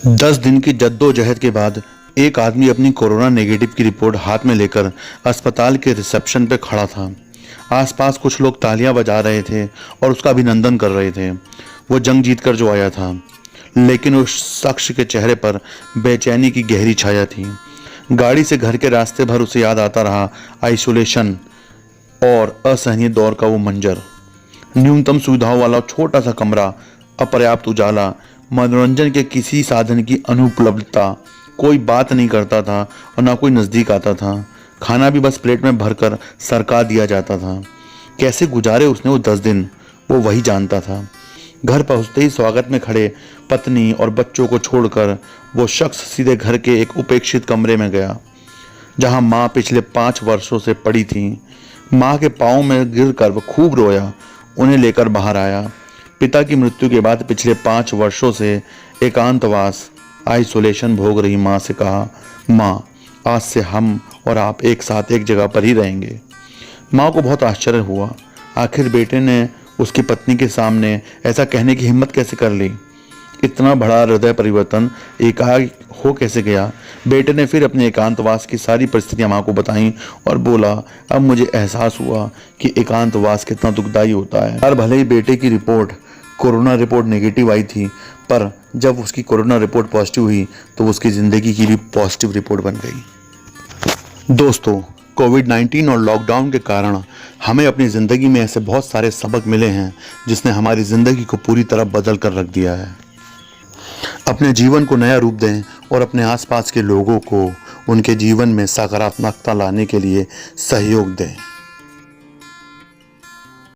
10 दिन की जद्दोजहद के बाद एक आदमी अपनी कोरोना नेगेटिव की रिपोर्ट हाथ में लेकर अस्पताल के रिसेप्शन पे खड़ा था। आसपास कुछ लोग तालियां बजा रहे थे और उसका अभिनंदन कर रहे थे। वो जंग जीतकर जो आया था, लेकिन उस शख्स के चेहरे पर बेचैनी की गहरी छाया थी। गाड़ी से घर के रास्ते भर उसे याद आता रहा आइसोलेशन और असहनीय दौर का वो मंजर। न्यूनतम सुविधाओं वाला छोटा सा कमरा, अपर्याप्त उजाला, मनोरंजन के किसी साधन की अनुपलब्धता, कोई बात नहीं करता था और ना कोई नज़दीक आता था। खाना भी बस प्लेट में भरकर सरका दिया जाता था। कैसे गुजारे उसने वो 10 दिन, वो वही जानता था। घर पहुंचते ही स्वागत में खड़े पत्नी और बच्चों को छोड़कर वो शख्स सीधे घर के एक उपेक्षित कमरे में गया, जहां माँ पिछले 5 वर्षों से पड़ी थी। माँ के पाँव में गिरकर वो खूब रोया, उन्हें लेकर बाहर आया। पिता की मृत्यु के बाद पिछले 5 वर्षों से एकांतवास, आइसोलेशन भोग रही माँ से कहा, माँ, आज से हम और आप एक साथ एक जगह पर ही रहेंगे। माँ को बहुत आश्चर्य हुआ। आखिर बेटे ने उसकी पत्नी के सामने ऐसा कहने की हिम्मत कैसे कर ली? इतना बड़ा हृदय परिवर्तन एकाएक हो कैसे गया? बेटे ने फिर अपने एकांतवास की सारी परिस्थितियां माँ को बताई और बोला, अब मुझे एहसास हुआ कि एकांतवास कितना दुखदाई होता है। यार, भले ही बेटे की रिपोर्ट कोरोना रिपोर्ट नेगेटिव आई थी, पर जब उसकी कोरोना रिपोर्ट पॉजिटिव हुई तो उसकी ज़िंदगी की भी पॉजिटिव रिपोर्ट बन गई। दोस्तों, कोविड-19 और लॉकडाउन के कारण हमें अपनी ज़िंदगी में ऐसे बहुत सारे सबक मिले हैं जिसने हमारी ज़िंदगी को पूरी तरह बदल कर रख दिया है। अपने जीवन को नया रूप दें और अपने आसपास के लोगों को उनके जीवन में सकारात्मकता लाने के लिए सहयोग दें।